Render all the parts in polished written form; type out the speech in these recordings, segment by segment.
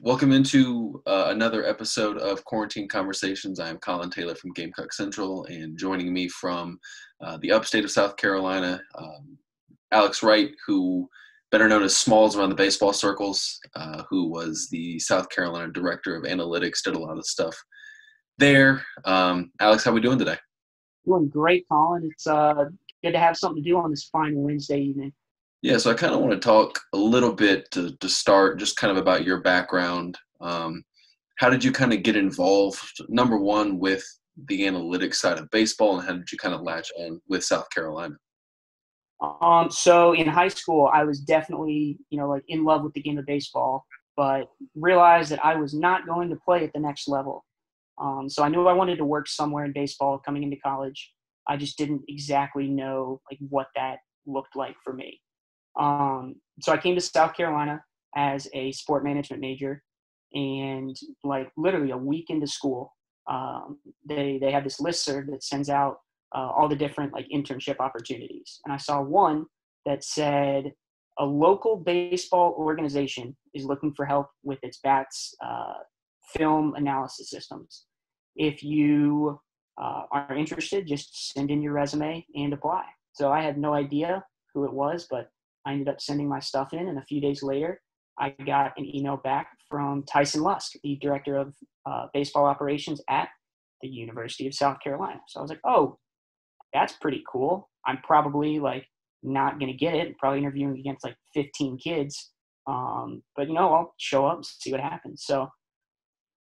Welcome into another episode of Quarantine Conversations. I am Collyn Taylor from Gamecock Central, and joining me from the upstate of South Carolina, Alex Wright, who better known as Smalls around the baseball circles, who was the South Carolina Director of Analytics, did a lot of stuff there. Alex, how are we doing today? Doing great, Collyn. It's good to have something to do on this fine Wednesday evening. Yeah, so I kind of want to talk a little bit to start, just kind of about your background. How did you kind of get involved, number one, with the analytics side of baseball, and how did you kind of latch on with South Carolina? So in high school, I was definitely, in love with the game of baseball, but realized that I was not going to play at the next level. So I knew I wanted to work somewhere in baseball coming into college. I just didn't exactly know what that looked like for me. So I came to South Carolina as a sport management major, and literally a week into school, they have this listserv that sends out all the different internship opportunities. And I saw one that said a local baseball organization is looking for help with its bats film analysis systems. If you are interested, just send in your resume and apply. So I had no idea who it was, but I ended up sending my stuff in, and a few days later, I got an email back from Tyson Lusk, the director of baseball operations at the University of South Carolina. So I was like, oh, that's pretty cool. I'm probably not going to get it, probably interviewing against 15 kids. But I'll show up and see what happens. So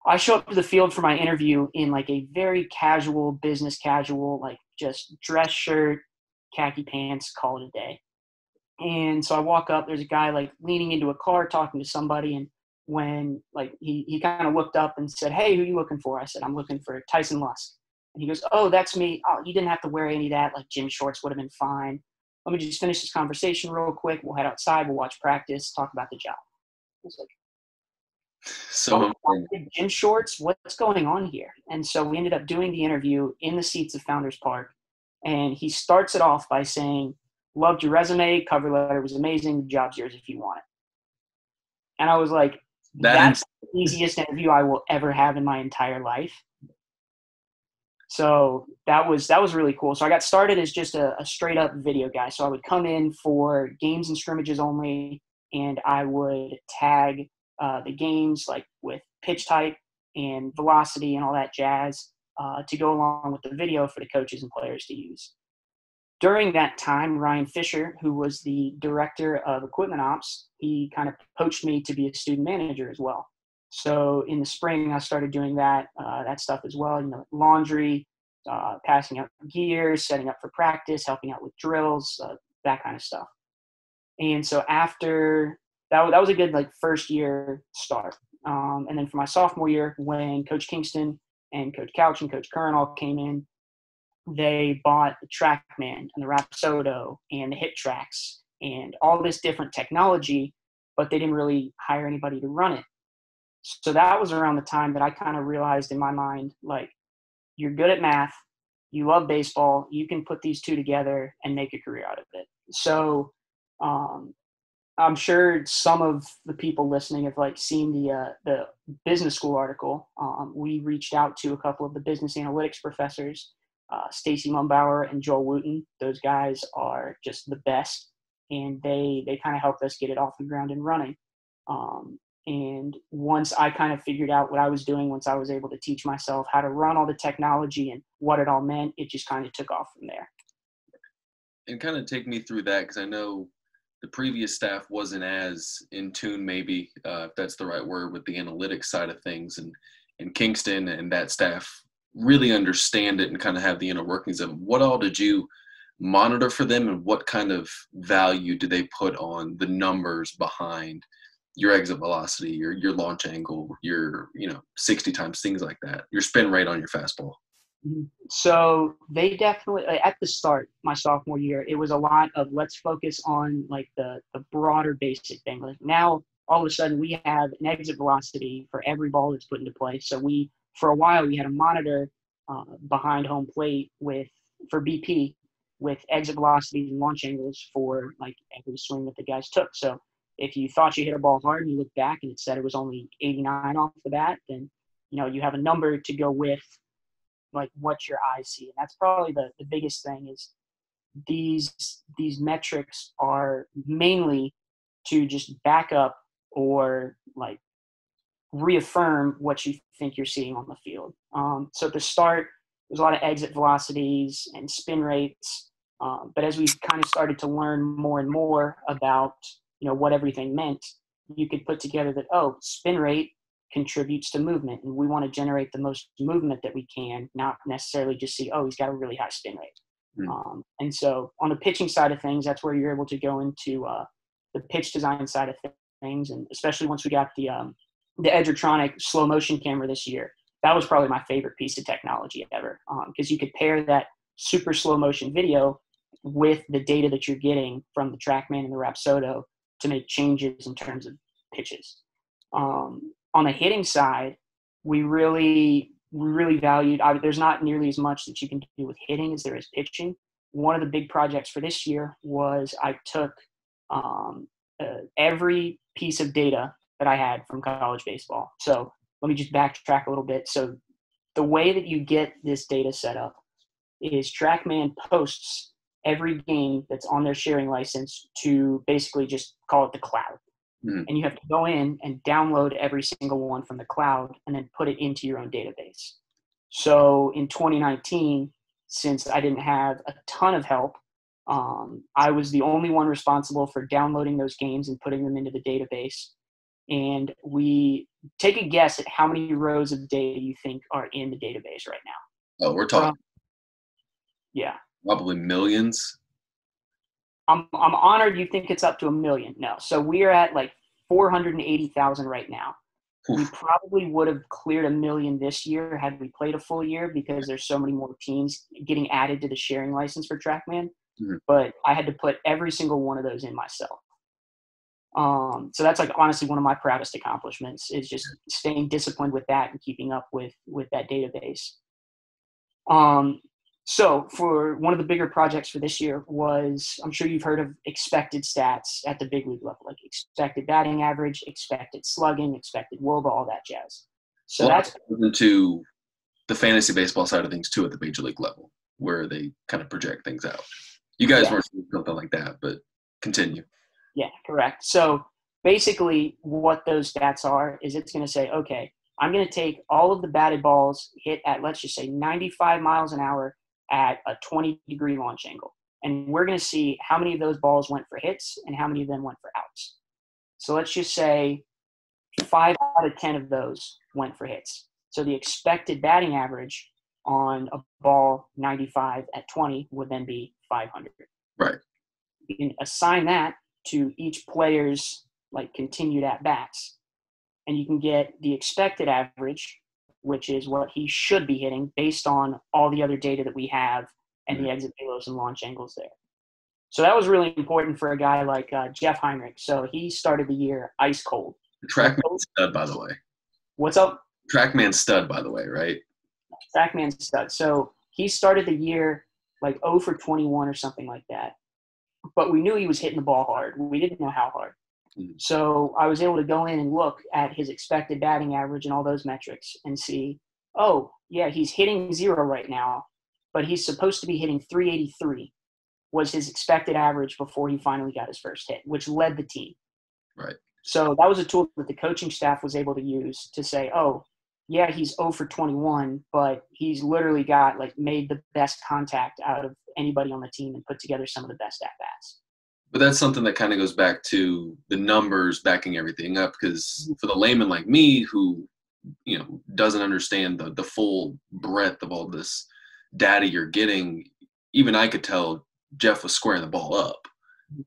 I show up to the field for my interview in a very casual, business casual, just dress shirt, khaki pants, call it a day. And so I walk up, there's a guy leaning into a car talking to somebody. And when he kind of looked up and said, "Hey, who are you looking for?" I said, "I'm looking for Tyson Lusk." And he goes, "Oh, that's me. Oh, you didn't have to wear any of that. Gym shorts would have been fine. Let me just finish this conversation real quick. We'll head outside. We'll watch practice, talk about the job." I was So gym shorts, what's going on here? And so we ended up doing the interview in the seats of Founders Park. And he starts it off by saying, "Loved your resume. Cover letter was amazing. The job's yours if you want it." And I was like, that's the easiest interview I will ever have in my entire life. So that was really cool. So I got started as just a straight up video guy. So I would come in for games and scrimmages only, and I would tag the games with pitch type and velocity and all that jazz to go along with the video for the coaches and players to use. During that time, Ryan Fisher, who was the director of equipment ops, he kind of poached me to be a student manager as well. So in the spring, I started doing that stuff as well, laundry, passing out gear, setting up for practice, helping out with drills, that kind of stuff. And so after that was a good first year start. And then for my sophomore year, when Coach Kingston and Coach Couch and Coach Curran all came in, they bought the TrackMan and the Rapsodo and the Hit Tracks and all this different technology, but they didn't really hire anybody to run it. So that was around the time that I kind of realized in my mind, you're good at math, you love baseball, you can put these two together and make a career out of it. So I'm sure some of the people listening have seen the business school article. We reached out to a couple of the business analytics professors, Stacy Mumbauer and Joel Wooten. Those guys are just the best, and they kind of helped us get it off the ground and running. And once I kind of figured out what I was doing, once I was able to teach myself how to run all the technology and what it all meant, it just kind of took off from there. And kind of take me through that, because I know the previous staff wasn't as in tune, maybe, if that's the right word, with the analytics side of things. And Kingston and that staff really understand it and kind of have the inner workings of it. What all did you monitor for them, and what kind of value do they put on the numbers behind your exit velocity, your launch angle, your 60 times, things like that, your spin rate on your fastball? So they definitely, at the start, my sophomore year, it was a lot of let's focus on the broader basic thing. Now all of a sudden we have an exit velocity for every ball that's put into play. So for a while we had a monitor behind home plate for BP with exit velocities and launch angles for every swing that the guys took. So If you thought you hit a ball hard and you look back and it said it was only 89 off the bat, then, you have a number to go with like what your eyes see. And that's probably the biggest thing is these metrics are mainly to just back up or like reaffirm what you think you're seeing on the field. So at the start, there's a lot of exit velocities and spin rates. But as we kind of started to learn more and more about, what everything meant, you could put together that, spin rate contributes to movement. And we want to generate the most movement that we can, not necessarily just see, he's got a really high spin rate. And so on the pitching side of things, that's where you're able to go into the pitch design side of things. And especially once we got the Edgertronic slow motion camera this year, that was probably my favorite piece of technology ever, because you could pair that super slow motion video with the data that you're getting from the TrackMan and the Rapsodo to make changes in terms of pitches. On the hitting side, we really valued, there's not nearly as much that you can do with hitting as there is pitching. One of the big projects for this year was I took every piece of data that I had from college baseball. So let me just backtrack a little bit. So the way that you get this data set up is TrackMan posts every game that's on their sharing license to basically just call it the cloud. And you have to go in and download every single one from the cloud and then put it into your own database. So in 2019, since I didn't have a ton of help, I was the only one responsible for downloading those games and putting them into the database. And we take a guess at how many rows of data you think are in the database right now. Oh, we're talking. Yeah. Probably millions. I'm honored you think it's up to 1 million. No. So we're at like 480,000 right now. Oof. We probably would have cleared 1 million this year had we played a full year because there's so many more teams getting added to the sharing license for TrackMan. But I had to put every single one of those in myself. So that's like honestly one of my proudest accomplishments is just staying disciplined with that and keeping up with that database. So for one of the bigger projects for this year was, I'm sure you've heard of expected stats at the big league level, like expected batting average, expected slugging, expected WOBA, all that jazz. So that's into the fantasy baseball side of things too at the major league level, where they kind of project things out. You guys weren't doing something like that, but continue. Yeah, correct. So basically what those stats are is it's going to say, okay, I'm going to take all of the batted balls hit at, let's just say 95 miles an hour at a 20-degree launch angle. And we're going to see how many of those balls went for hits and how many of them went for outs. So let's just say 5 out of 10 of those went for hits. So the expected batting average on a ball 95 at 20 would then be 500. Right. You can assign that to each player's like continued at bats, and you can get the expected average, which is what he should be hitting based on all the other data that we have and the exit velos and launch angles there. So that was really important for a guy like Jeff Heinrich. So he started the year ice cold. TrackMan stud, by the way. What's up? TrackMan stud, by the way, right? TrackMan stud. So he started the year like 0 for 21 or something like that. But we knew he was hitting the ball hard. We didn't know how hard. So I was able to go in and look at his expected batting average and all those metrics and see, oh, yeah, he's hitting 0 right now, but he's supposed to be hitting 383 was his expected average before he finally got his first hit, which led the team. Right. So that was a tool that the coaching staff was able to use to say, oh, yeah, he's 0 for 21, but he's literally got like made the best contact out of anybody on the team and put together some of the best at-bats. But that's something that kind of goes back to the numbers backing everything up, because for the layman like me who, doesn't understand the full breadth of all this data you're getting, even I could tell Jeff was squaring the ball up,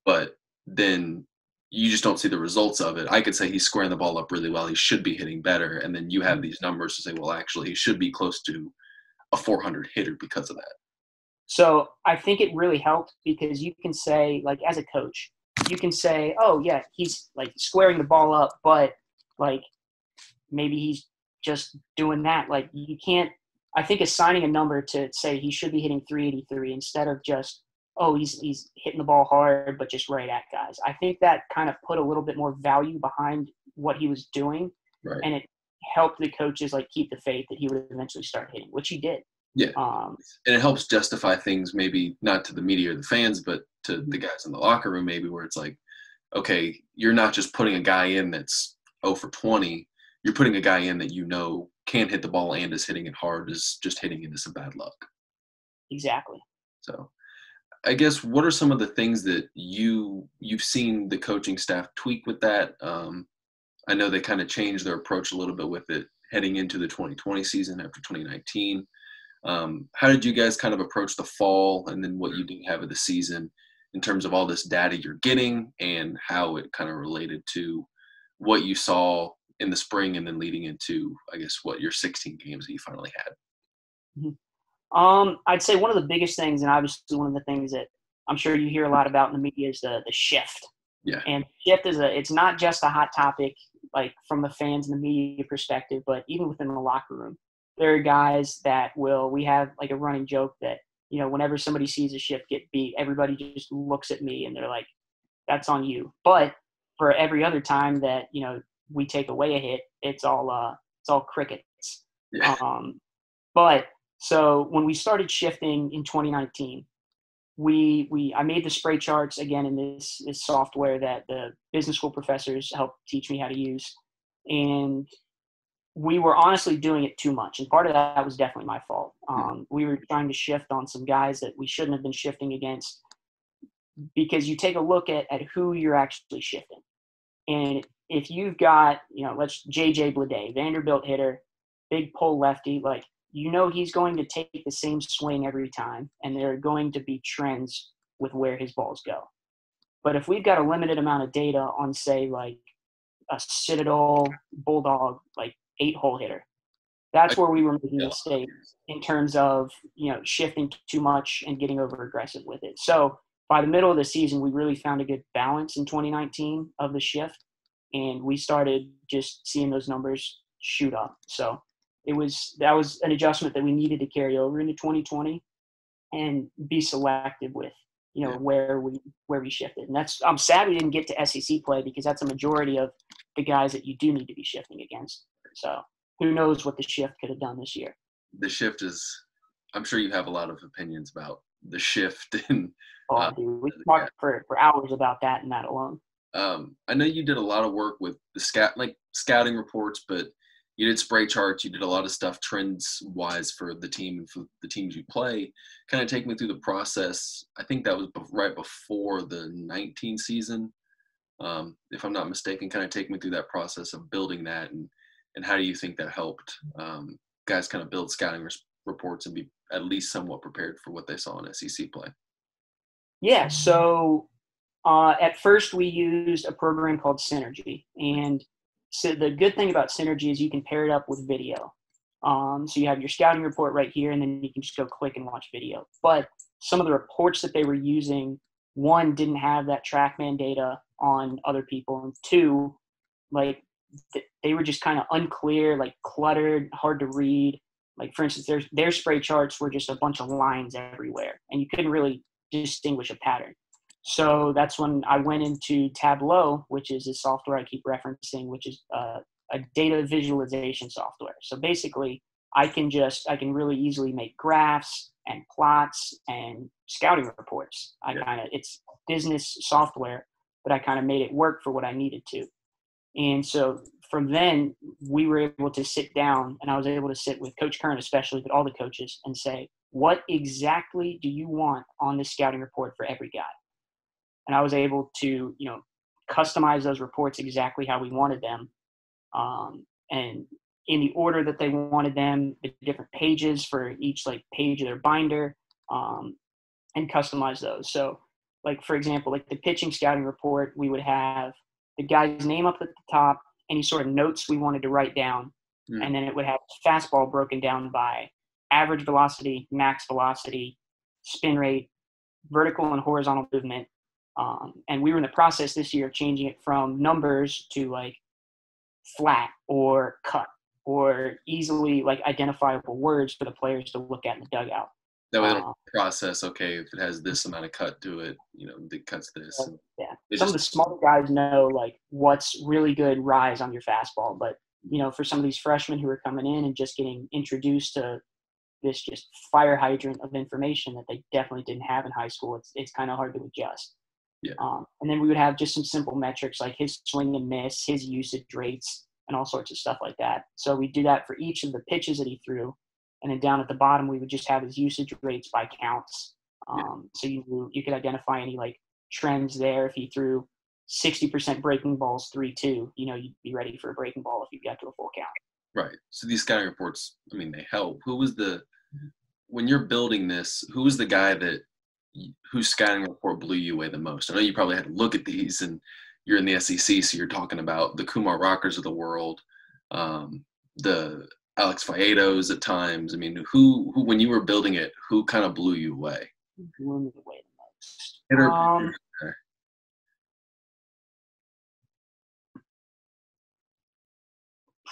but then you just don't see the results of it. I could say he's squaring the ball up really well. He should be hitting better. And then you have these numbers to say, well, actually, he should be close to a 400 hitter because of that. So I think it really helped because you can say, like, as a coach, you can say, oh, yeah, he's, like, squaring the ball up, but, like, maybe he's just doing that. Like, you can't – I think assigning a number to say he should be hitting 383 instead of just, oh, he's hitting the ball hard, but just right at guys. I think that kind of put a little bit more value behind what he was doing, Right. and it helped the coaches like keep the faith that he would eventually start hitting, which he did. Yeah. And it helps justify things, maybe not to the media or the fans, but to the guys in the locker room, maybe, where it's like, okay, you're not just putting a guy in that's 0 for 20. You're putting a guy in that you know can hit the ball and is hitting it hard, is just hitting into some bad luck. Exactly. So I guess what are some of the things that you've seen the coaching staff tweak with that? I know they kind of changed their approach a little bit with it heading into the 2020 season after 2019. How did you guys kind of approach the fall and then what you didn't have of the season in terms of all this data you're getting and how it kind of related to what you saw in the spring and then leading into, I guess, what your 16 games that you finally had? I'd say one of the biggest things, and obviously one of the things that I'm sure you hear a lot about in the media, is the shift. Yeah. And shift it's not just a hot topic, like from the fans and the media perspective, but even within the locker room. There are guys that we have like a running joke that, you know, whenever somebody sees a shift get beat, everybody just looks at me and they're like, that's on you. But for every other time that, you know, we take away a hit, it's all crickets. Yeah. But so when we started shifting in 2019, I made the spray charts again in this software that the business school professors helped teach me how to use. And we were honestly doing it too much. And part of that was definitely my fault. We were trying to shift on some guys that we shouldn't have been shifting against, because you take a look at who you're actually shifting. And if you've got, you know, JJ Bleday, Vanderbilt hitter, big pull lefty, like, you know, he's going to take the same swing every time, and there are going to be trends with where his balls go. But if we've got a limited amount of data on, say, like a Citadel Bulldog, like 8-hole hitter, that's where we were making mistakes in terms of, you know, shifting too much and getting over aggressive with it. So by the middle of the season, we really found a good balance in 2019 of the shift, and we started just seeing those numbers shoot up. So that was an adjustment that we needed to carry over into 2020 and be selective with, you know, where we shifted. And I'm sad we didn't get to SEC play, because that's a majority of the guys that you do need to be shifting against. So who knows what the shift could have done this year. The shift is, I'm sure you have a lot of opinions about the shift. And dude, we can talk for hours about that and that alone. I know you did a lot of work with the scouting reports, but you did spray charts. You did a lot of stuff trends-wise for the team and for the teams you play. Kind of take me through the process. I think that was right before the 19 season, if I'm not mistaken. Kind of take me through that process of building that, and how do you think that helped guys kind of build scouting reports and be at least somewhat prepared for what they saw in SEC play? Yeah, so at first we used a program called Synergy, and so the good thing about Synergy is you can pair it up with video. So you have your scouting report right here, and then you can just go click and watch video. But some of the reports that they were using, one, didn't have that TrackMan data on other people, and two, like they were just kind of unclear, like cluttered, hard to read. Like, for instance, their spray charts were just a bunch of lines everywhere, and you couldn't really distinguish a pattern. So that's when I went into Tableau, which is a software I keep referencing, which is a data visualization software. So basically, I can really easily make graphs and plots and scouting reports. It's business software, but I kind of made it work for what I needed to. And so from then, we were able to sit down, and I was able to sit with Coach Kern especially, but all the coaches, and say, what exactly do you want on this scouting report for every guy? And I was able to, you know, customize those reports exactly how we wanted them, and in the order that they wanted them, the different pages for each like page of their binder, and customize those. So, like, for example, like the pitching scouting report, we would have the guy's name up at the top, any sort of notes we wanted to write down, and then it would have fastball broken down by average velocity, max velocity, spin rate, vertical and horizontal movement. And we were in the process this year of changing it from numbers to like flat or cut or easily like identifiable words for the players to look at in the dugout. That way they don't process, okay, if it has this amount of cut to it, it cuts this. And yeah. Some of the smaller guys know, like, what's really good rise on your fastball. But, for some of these freshmen who are coming in and just getting introduced to this just fire hydrant of information that they definitely didn't have in high school, it's kind of hard to adjust. Yeah. And then we would have just some simple metrics like his swing and miss, his usage rates, and all sorts of stuff like that. So we do that for each of the pitches that he threw. And then down at the bottom, we would just have his usage rates by counts. So you could identify any like trends there. If he threw 60% breaking balls 3-2, you'd be ready for a breaking ball if you got to a full count. Right. So these scouting reports, they help. When you're building this, who was the guy whose scouting report blew you away the most? I know you probably had to look at these, and you're in the SEC, so you're talking about the Kumar Rockers of the world, the Alex Faedos at times. Who when you were building it, who kind of blew you away? Who blew me away the most?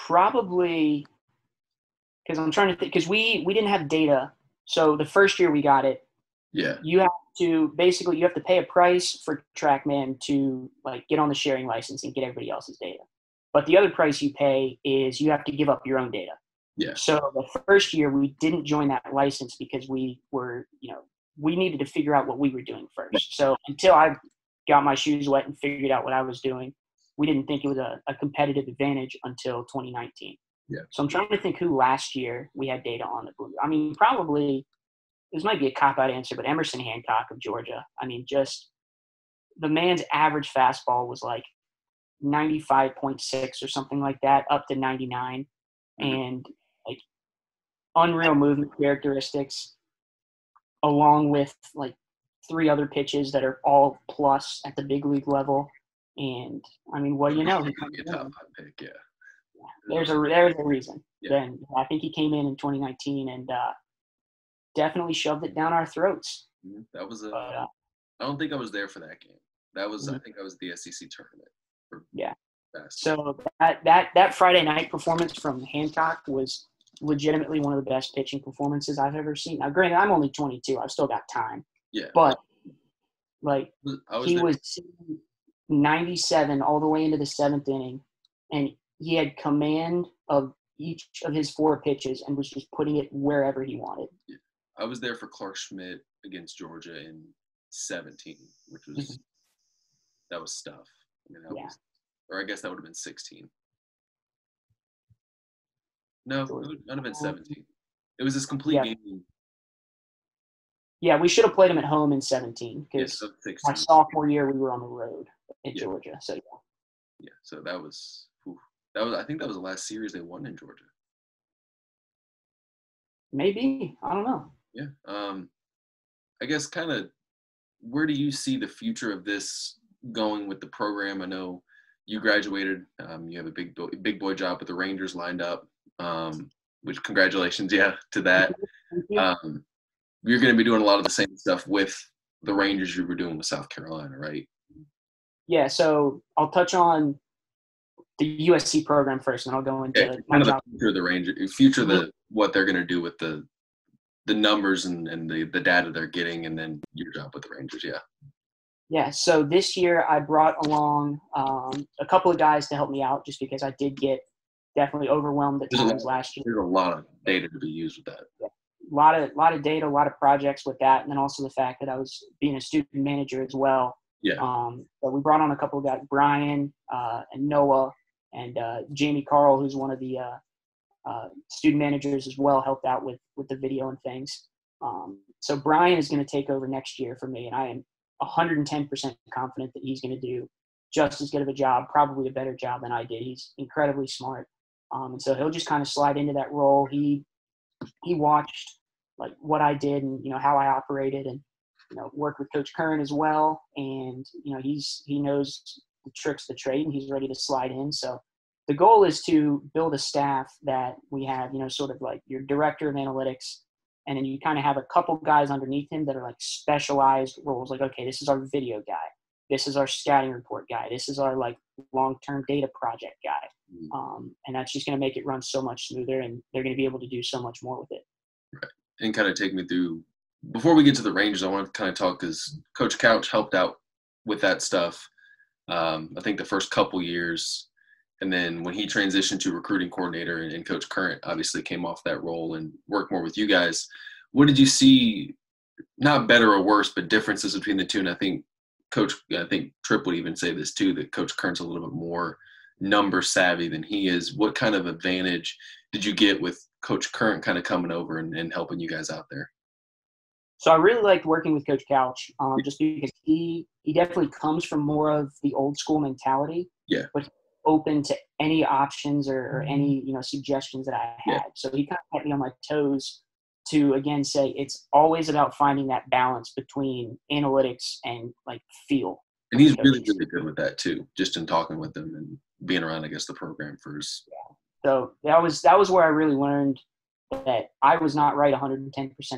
Probably, because I'm trying to think, because we didn't have data. So the first year we got it, you have to pay a price for TrackMan to like get on the sharing license and get everybody else's data. But the other price you pay is you have to give up your own data. Yeah. So the first year we didn't join that license because we were, we needed to figure out what we were doing first. So until I got my shoes wet and figured out what I was doing, we didn't think it was a competitive advantage until 2019. Yeah. So I'm trying to think who last year we had data on the blue. Probably this might be a cop-out answer, but Emerson Hancock of Georgia. Just the man's average fastball was like 95.6 or something like that, up to 99, and like unreal movement characteristics, along with like 3 other pitches that are all plus at the big league level. And what do you know? He could be a top 5 pick, yeah. There's a reason. Yeah. Then I think he came in 2019 and definitely shoved it down our throats. That was I don't think I was there for that game. That was I think I was at the SEC tournament. So that Friday night performance from Hancock was legitimately one of the best pitching performances I've ever seen. Now, granted, I'm only 22. I've still got time. Yeah. But he was 97 all the way into the 7th inning, and he had command of each of his 4 pitches and was just putting it wherever he wanted. Yeah. I was there for Clark Schmidt against Georgia in 17, which was that was stuff. Or I guess that would have been 16. No, it would not have been 17. It was this complete game. Yeah, we should have played him at home in 17 because my sophomore year we were on the road in Georgia. So so that was I think that was the last series they won in Georgia. Maybe, I don't know. Yeah, I guess kind of where do you see the future of this going with the program? I know you graduated. You have a big boy job with the Rangers lined up. Which congratulations, to that. You're going to be doing a lot of the same stuff with the Rangers you were doing with South Carolina, right? Yeah, so I'll touch on the USC program first, and I'll go into my job. The future of the Rangers, what they're going to do with the numbers and the data they're getting, and then your job with the Rangers, Yeah, so this year I brought along a couple of guys to help me out just because I did get definitely overwhelmed at times last year. There's a lot of data to be used with that. Yeah. A lot of data, a lot of projects with that, and then also the fact that I was being a student manager as well. Yeah. But we brought on a couple of guys, Brian and Noah and Jamie Carl, who's one of the student managers as well, helped out with the video and things. So Brian is going to take over next year for me, and I am 110% confident that he's going to do just as good of a job, probably a better job than I did. He's incredibly smart. And so he'll just kind of slide into that role. He watched like what I did and, how I operated and, worked with Coach Kern as well. And, he knows the tricks of the trade and he's ready to slide in. So the goal is to build a staff that we have, sort of like your director of analytics. And then you kind of have a couple guys underneath him that are like specialized roles. Like, okay, this is our video guy. This is our scouting report guy. This is our like long-term data project guy. And that's just going to make it run so much smoother, and they're going to be able to do so much more with it. Right. And kind of take me through before we get to the Rangers, I want to kind of talk because Coach Couch helped out with that stuff. I think the first couple years, and then when he transitioned to recruiting coordinator and Coach Current obviously came off that role and worked more with you guys. What did you see, not better or worse, but differences between the two? And I think Tripp would even say this too, that Coach Current's a little bit more number savvy than he is. What kind of advantage did you get with Coach Current kind of coming over and helping you guys out there? So I really liked working with Coach Couch, just because he definitely comes from more of the old school mentality. Yeah. But open to any options or any suggestions that I had. Yeah. So he kind of kept me on my toes to again say it's always about finding that balance between analytics and like feel. And he's really, really good with that too, just in talking with them and being around, I guess, the program first. Yeah. So that was where I really learned that I was not right 110%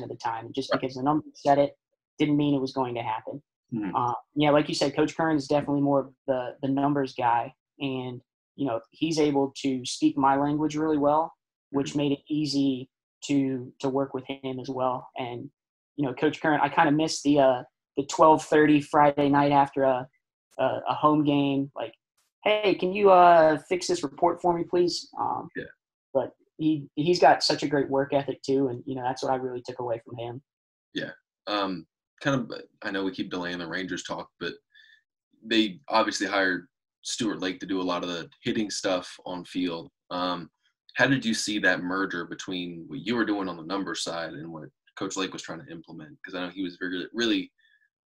of the time. Just because the numbers said it didn't mean it was going to happen. Mm-hmm. Yeah, like you said, Coach Kern is definitely more of the numbers guy. And, he's able to speak my language really well, which made it easy to work with him as well. And, Coach Current, I kind of missed the 12:30 Friday night after a home game. Like, hey, can you fix this report for me, please? Yeah. But he's got such a great work ethic too, and that's what I really took away from him. Yeah. I know we keep delaying the Rangers talk, but they obviously hired Stuart Lake to do a lot of the hitting stuff on field. How did you see that merger between what you were doing on the numbers side and what Coach Lake was trying to implement? Because I know he was really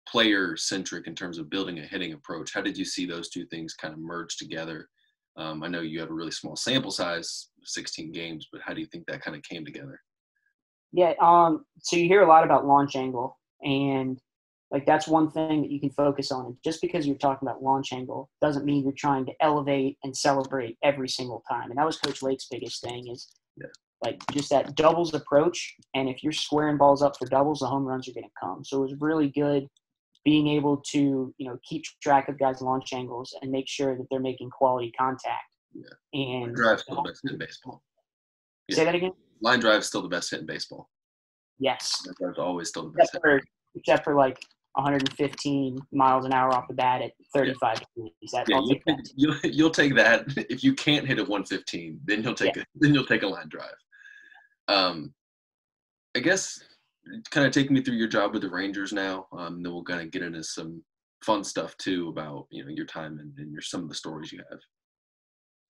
player-centric in terms of building a hitting approach. How did you see those two things kind of merge together? I know you have a really small sample size, 16 games, but how do you think that kind of came together? Yeah, so you hear a lot about launch angle, and like that's one thing that you can focus on. And just because you're talking about launch angle doesn't mean you're trying to elevate and celebrate every single time. And that was Coach Lake's biggest thing is like just that doubles approach. And if you're squaring balls up for doubles, the home runs are going to come. So it was really good being able to, keep track of guys' launch angles and make sure that they're making quality contact. Yeah. And line drive's still the best hit in baseball. Yeah. Say that again? Line drive's still the best hit in baseball. Yes. Line drive's always still the best hit. Except for like 115 miles an hour off the bat at 35 degrees. You'll take that. If you can't hit at 115, then you'll take a line drive. I guess kind of take me through your job with the Rangers now. Then we'll kind of get into some fun stuff too about your time and some of the stories you have.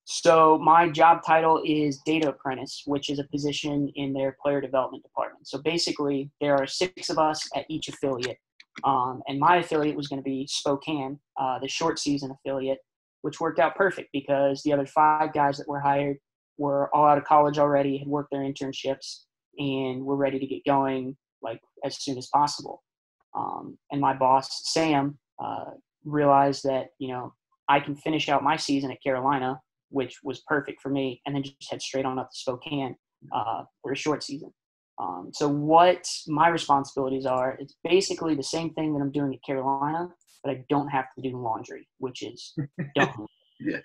So my job title is data apprentice, which is a position in their player development department. So basically, there are 6 of us at each affiliate. And my affiliate was going to be Spokane, the short season affiliate, which worked out perfect because the other 5 guys that were hired were all out of college already, had worked their internships, and were ready to get going like as soon as possible. And my boss, Sam, realized that, I can finish out my season at Carolina, which was perfect for me, and then just head straight on up to Spokane for a short season. So what my responsibilities are, it's basically the same thing that I'm doing at Carolina, but I don't have to do laundry, which is dumb. Yeah.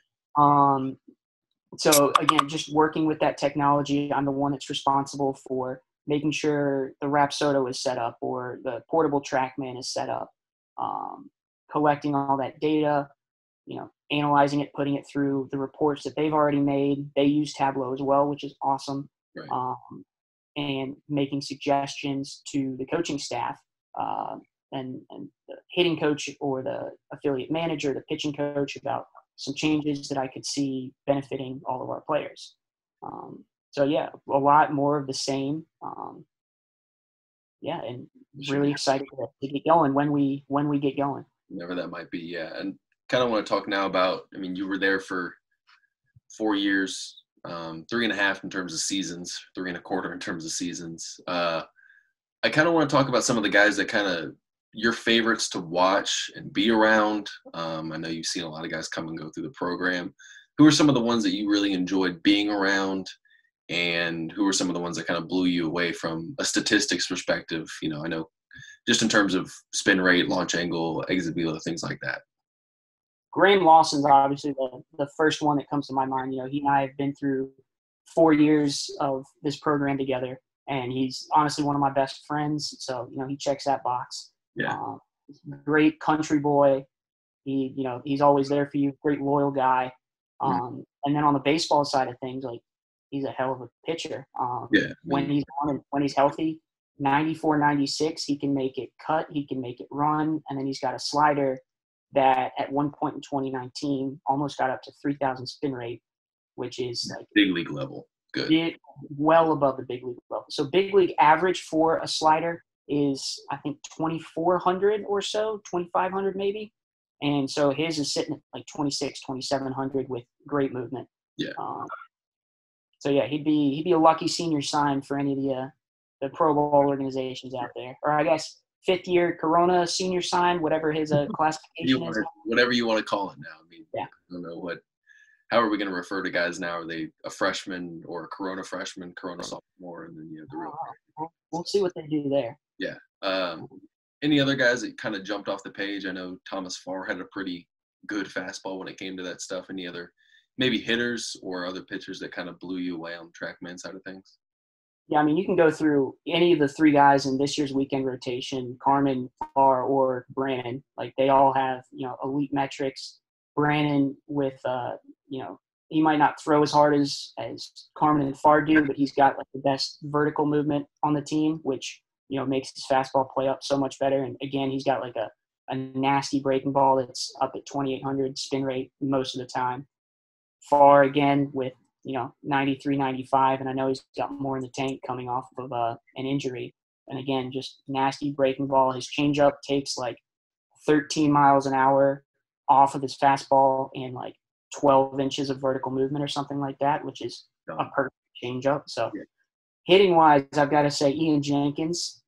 So again, just working with that technology, I'm the one that's responsible for making sure the Rapsodo is set up or the portable TrackMan is set up, collecting all that data, analyzing it, putting it through the reports that they've already made. They use Tableau as well, which is awesome. Right. And making suggestions to the coaching staff and the hitting coach or the affiliate manager, the pitching coach about some changes that I could see benefiting all of our players. So yeah, a lot more of the same. And really excited to get going when we get going. Whenever that might be, yeah. And kind of want to talk now about, you were there for 4 years, 3.5 in terms of seasons, 3.25 in terms of seasons. I kind of want to talk about some of the guys that kind of your favorites to watch and be around. I know you've seen a lot of guys come and go through the program. Who are some of the ones that you really enjoyed being around, and who are some of the ones that kind of blew you away from a statistics perspective? I know just in terms of spin rate, launch angle, exit velo, things like that. Graham Lawson's obviously the first one that comes to my mind. He and I have been through 4 years of this program together, and he's honestly one of my best friends. So, he checks that box. Yeah. Great country boy. He's always there for you. Great loyal guy. And then on the baseball side of things, like, he's a hell of a pitcher. When he's on and when he's healthy, 94, 96, he can make it cut, he can make it run, and then he's got a slider that at one point in 2019 almost got up to 3,000 spin rate, which is like big league level. Good. Well above the big league level. So big league average for a slider is, I think, 2,400 or so, 2,500 maybe. And so his is sitting at like 26, 2,700 with great movement. Yeah. So yeah, he'd be a lucky senior sign for any of the pro ball organizations out there, or I guess fifth year Corona senior sign, whatever his classification is. Whatever you want to call it now. I mean, yeah. I don't know how are we going to refer to guys now? Are they a freshman or a Corona freshman, Corona sophomore, and then the real? We'll see what they do there. Yeah. Any other guys that kind of jumped off the page? I know Thomas Farr had a pretty good fastball when it came to that stuff. Any other maybe hitters or other pitchers that kind of blew you away on the TrackMan side of things? Yeah, I mean, you can go through any of the three guys in this year's weekend rotation, Carmen, Farr, or Brannon. Like, they all have, elite metrics. Brannon with, he might not throw as hard as Carmen and Farr do, but he's got, like, the best vertical movement on the team, which, makes his fastball play up so much better. And, again, he's got, like, a nasty breaking ball that's up at 2,800 spin rate most of the time. Farr, again, with, 93, 95, and I know he's got more in the tank coming off of an injury. And again, just nasty breaking ball. His changeup takes like 13 miles an hour off of his fastball and like 12 inches of vertical movement or something like that, which is a perfect changeup. So hitting wise, I've got to say Ian Jenkins,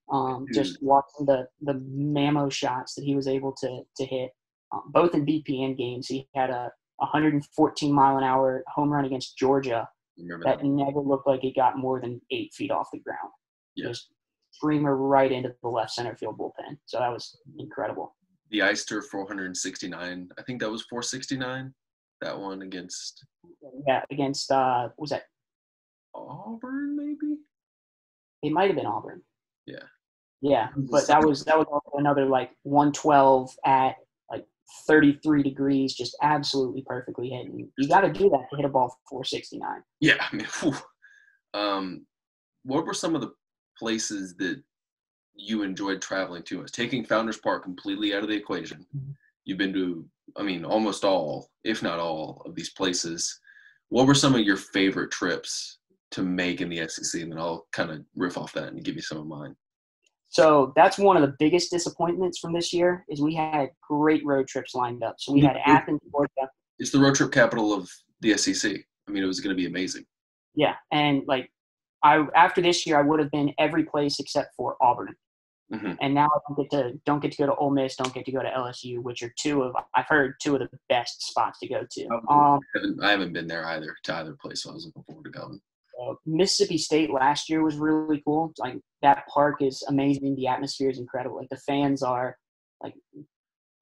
just watching the mammo shots that he was able to hit, both in BPN games. He had a 114-mile-an-hour home run against Georgia that never looked like it got more than 8 feet off the ground. Just screamer right into the left center field bullpen. So that was incredible. The Eister 469. I think that was 469. That one against. Yeah, against was that Auburn? Maybe. It might have been Auburn. Yeah. Yeah, but that was also another like 112 at 33 degrees, just absolutely perfectly hitting. You got to do that to hit a ball 469. Yeah, I mean, what were some of the places that you enjoyed traveling to? Taking Founders Park completely out of the equation. You've been to, I mean, almost all, if not all, of these places. What were some of your favorite trips to make in the SEC? And then I'll kind of riff off that and give you some of mine. So that's one of the biggest disappointments from this year is we had great road trips lined up. So we had Athens, Georgia. It's the road trip capital of the SEC. I mean, it was going to be amazing. Yeah, and after this year, I would have been every place except for Auburn. Mm-hmm. And now I don't get to go to Ole Miss, don't get to go to LSU, which are I've heard two of the best spots to go to. I haven't been there either to either place, so I was looking forward to going. Mississippi State last year was really cool. Like, that park is amazing. The atmosphere is incredible. Like, the fans are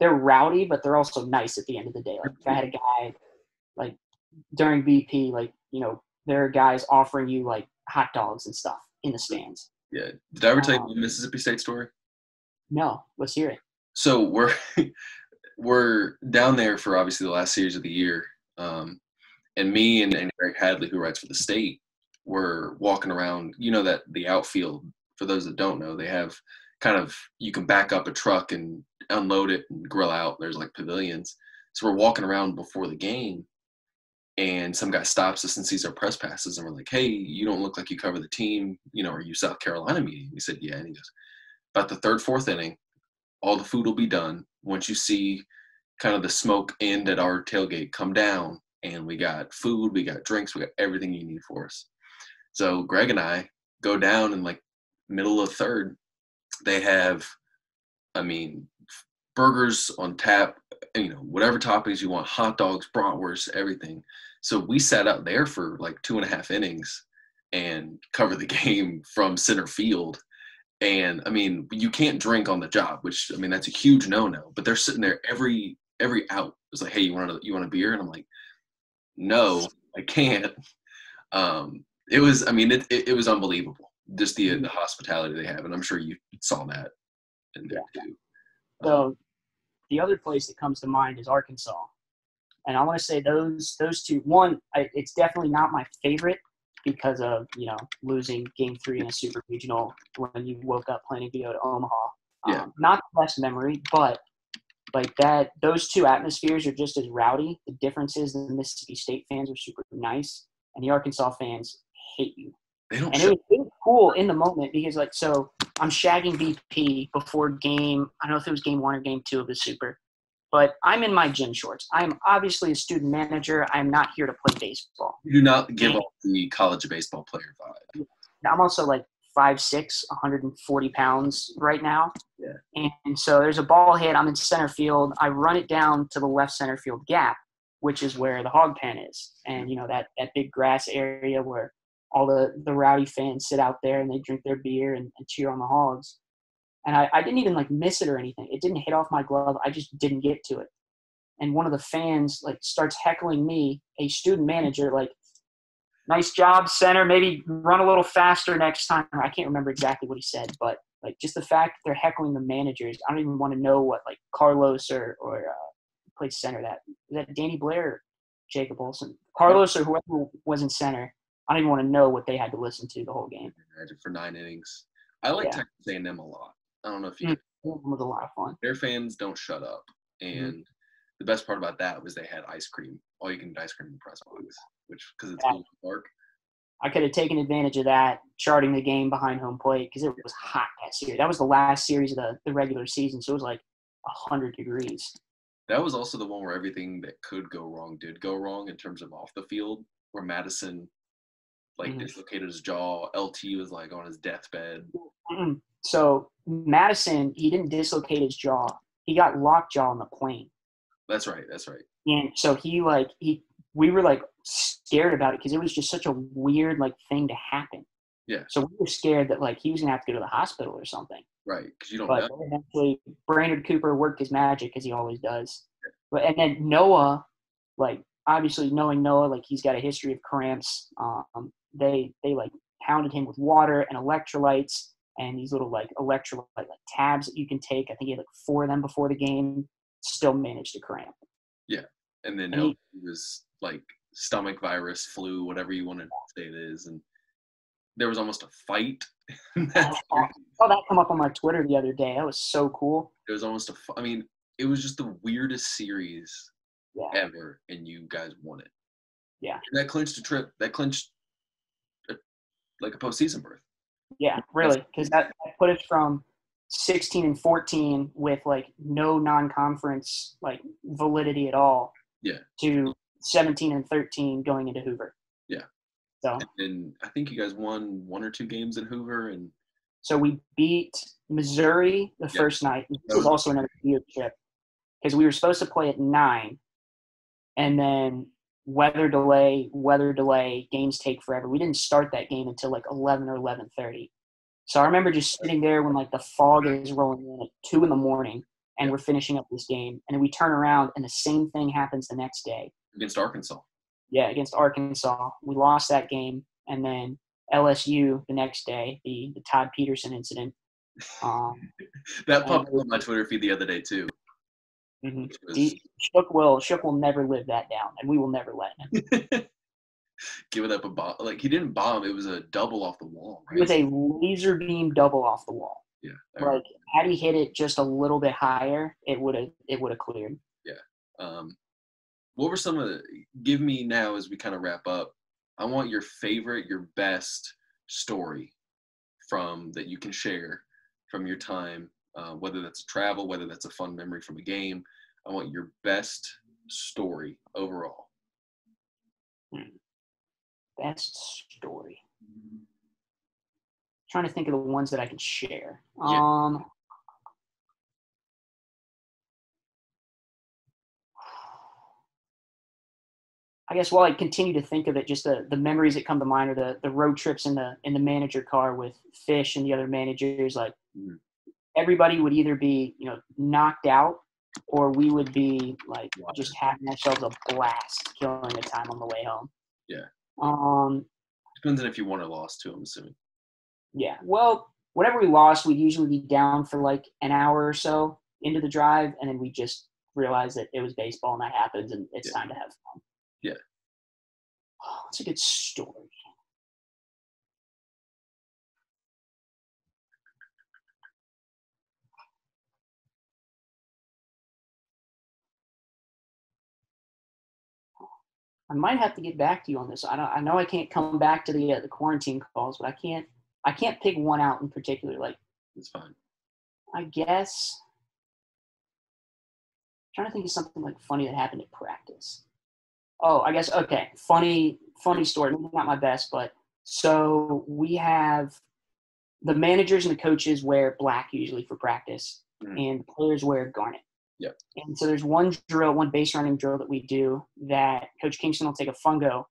they're rowdy, but they're also nice at the end of the day. Like, I had a guy during BP, there are guys offering you hot dogs and stuff in the stands. Yeah. Did I ever tell you the Mississippi State story? No. Let's hear it. So we're down there for obviously the last series of the year. And me and Greg Hadley, who writes for the State, were walking around, that the outfield, for those that don't know, they have you can back up a truck and unload it and grill out. There's pavilions. So we're walking around before the game, and some guy stops us and sees our press passes, and we're like, "Hey, you don't look like you cover the team. Are you South Carolina media?" We said, "Yeah." And he goes, "About the third, fourth inning, all the food will be done. Once you see kind of the smoke end at our tailgate come down, and we got food, we got drinks, we got everything you need for us." So Greg and I go down in middle of third. They have, burgers on tap, whatever toppings you want, hot dogs, bratwurst, everything. So we sat out there for 2.5 innings and covered the game from center field. And you can't drink on the job, which that's a huge no-no. But they're sitting there every out. It's like, "Hey, you want a beer?" And I'm like, "No, I can't." It was, it was unbelievable. just the hospitality they have, and I'm sure you saw that in there too. So the other place that comes to mind is Arkansas, and I want to say those two. One, it's definitely not my favorite because of losing Game 3 in a super regional when you woke up planning to go to Omaha. Yeah. Not the best memory, but like that, those two atmospheres are just as rowdy. The difference is the Mississippi State fans are super nice, and the Arkansas fans hate you. They don't. And it was cool in the moment because, like, so I'm shagging BP before game. I don't know if it was game 1 or game 2 of the Super, but I'm in my gym shorts. I am obviously a student manager. I am not here to play baseball. You do not give off the college baseball player vibe. I'm also like 5'6", 140 pounds right now. Yeah. And so there's a ball hit. I'm in center field. I run it down to the left center field gap, which is where the hog pen is. And, that big grass area where all the rowdy fans sit out there and they drink their beer and cheer on the hogs. And I didn't even miss it or anything. It didn't hit off my glove. I just didn't get to it. And one of the fans starts heckling me, a student manager, nice job, center. Maybe run a little faster next time. I can't remember exactly what he said, but just the fact that they're heckling the managers, I don't even want to know what Carlos or played center. Is that Danny Blair or Jacob Olson? Carlos or whoever was in center. I don't even want to know what they had to listen to the whole game. For 9 innings. I like Texas A&M a lot. I don't know if you. It was a lot of fun. Their fans don't shut up, and the best part about that was they had ice cream, all you can eat ice cream in the press box, because it's cool dark. I could have taken advantage of that, charting the game behind home plate because it was hot that series. That was the last series of the regular season, so it was 100 degrees. That was also the one where everything that could go wrong did go wrong in terms of off the field, where Madison dislocated his jaw. LT was on his deathbed. So Madison, he didn't dislocate his jaw. He got lockjaw on the plane. That's right. And so we were scared about it because it was just such a weird thing to happen. Yeah. So we were scared that he was gonna have to go to the hospital or something. Right, because you don't know. But eventually, Brainerd Cooper worked his magic as he always does. And then Noah, obviously knowing Noah, he's got a history of cramps. They pounded him with water and electrolytes and these little electrolyte tabs that you can take. I think he had 4 of them before the game. Still managed to cramp. Yeah, and then he was stomach virus, flu, whatever you want to say it is, and there was almost a fight. I saw that come up on my Twitter the other day. That was so cool. It was almost it was just the weirdest series ever, and you guys won it. Yeah. And that clinched a trip. That clinched a postseason berth. Yeah, really, because that put us from 16-14 with no non-conference validity at all. Yeah. To 17-13 going into Hoover. Yeah. So. And I think you guys won 1 or 2 games in Hoover, and. So we beat Missouri the first night. This was also another field trip because we were supposed to play at 9, and then weather delay, games take forever. We didn't start that game until 11 or 11:30. So I remember just sitting there when the fog is rolling in at 2 a.m. and we're finishing up this game, and then we turn around and the same thing happens the next day against Arkansas. Yeah, against Arkansas. We lost that game, and then LSU the next day, the Todd Peterson incident. That popped up on my Twitter feed the other day too. Shook will never live that down, and we will never let him. Give it up a bomb. He didn't bomb. It was a double off the wall. Right? It was a laser beam double off the wall. Yeah. Had he hit it just a little bit higher, it would have cleared. Yeah. What were some of the? Give me now as we kind of wrap up. I want your favorite, your best story that you can share from your time, whether that's travel, whether that's a fun memory from a game. I want your best story overall. Best story. Trying to think of the ones that I can share. Yeah. I guess while I continue to think of it, just the memories that come to mind are the road trips in the manager car with Fish and the other managers. Everybody would either be knocked out, or we would be just having ourselves a blast, killing the time on the way home. Yeah. Depends on if you won or lost too, I'm assuming. Yeah. Well, whenever we lost, we'd usually be down for like an hour or so into the drive, and then we just realize that it was baseball and that happens, and it's time to have fun. Yeah. Oh, that's a good story. I might have to get back to you on this. I know I can't come back to the quarantine calls, but I can't pick one out in particular. Like, it's fine. I guess I'm trying to think of something like funny that happened at practice. Oh, I guess okay. Funny story. Maybe not my best, but so we have the managers and the coaches wear black usually for practice, and the players wear garnet. Yep. And so there's one base running drill that we do that Coach Kingston will take a fungo,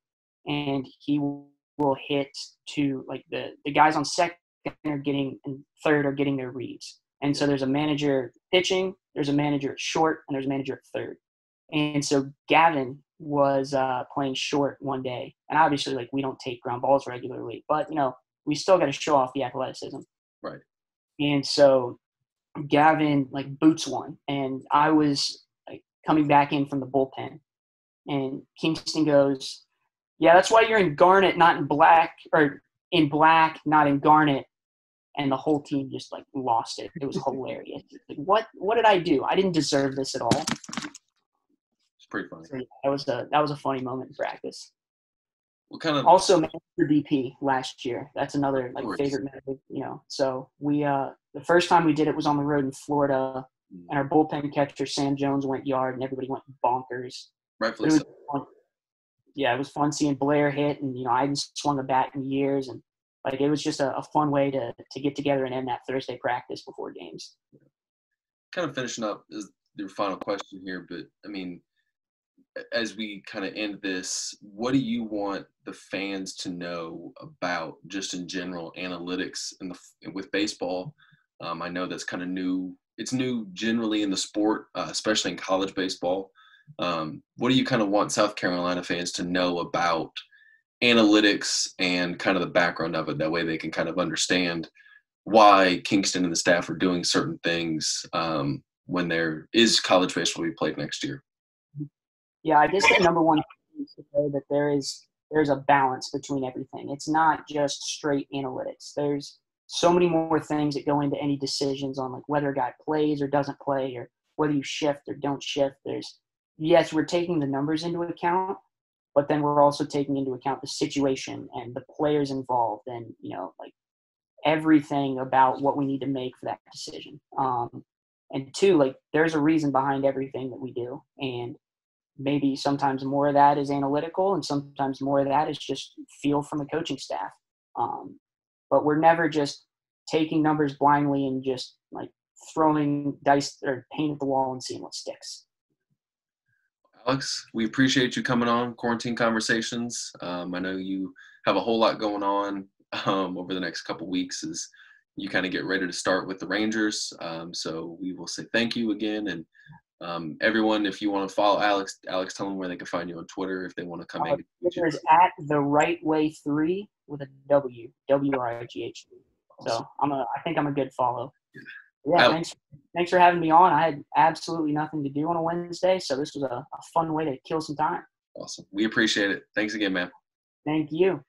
and he will hit to like the guys on second are getting and third are getting their reads. And so there's a manager pitching, there's a manager at short, and there's a manager at third. And so Gavin was playing short one day, and obviously like we don't take ground balls regularly, but we still got to show off the athleticism. Right. And so Gavin like boots one, and I was like coming back in from the bullpen, and Kingston goes, "Yeah, that's why you're in garnet, not in black, or in black, not in garnet." And the whole team just like lost it. It was hilarious. Like, what did I do? I didn't deserve this at all. It's pretty funny. So, yeah, that was a funny moment in practice. What kind of also managed for DP last year? That's another like favorite memory. So we the first time we did it was on the road in Florida, and our bullpen catcher Sam Jones went yard, and everybody went bonkers. Rightfully so. Yeah, it was fun seeing Blair hit, and I hadn't swung a bat in years, and like it was just a fun way to get together and end that Thursday practice before games. Kind of finishing up is your final question here, but I mean, as we kind of end this, what do you want the fans to know about just in general analytics with baseball? I know that's kind of new. It's new generally in the sport, especially in college baseball. What do you kind of want South Carolina fans to know about analytics and kind of the background of it? That way they can kind of understand why Kingston and the staff are doing certain things when there is college baseball to be played next year. Yeah, I guess the number one thing is to say that there's a balance between everything. It's not just straight analytics. There's so many more things that go into any decisions on like whether a guy plays or doesn't play, or whether you shift or don't shift. Yes, we're taking the numbers into account, but then we're also taking into account the situation and the players involved, and like everything about what we need to make for that decision. And two, like there's a reason behind everything that we do, and maybe sometimes more of that is analytical, and sometimes more of that is just feel from the coaching staff. But we're never just taking numbers blindly and just like throwing dice or paint at the wall and seeing what sticks. Alex, we appreciate you coming on Quarantine Conversations. I know you have a whole lot going on over the next couple weeks as you kind of get ready to start with the Rangers. So we will say thank you again. And everyone, if you want to follow Alex, tell them where they can find you on Twitter if they want to come in. Twitter is at the Right Way 3 with a W, WRIGH. So I think I'm a good follow. Yeah, thanks for having me on. I had absolutely nothing to do on a Wednesday, so this was a fun way to kill some time. Awesome. We appreciate it. Thanks again, man. Thank you.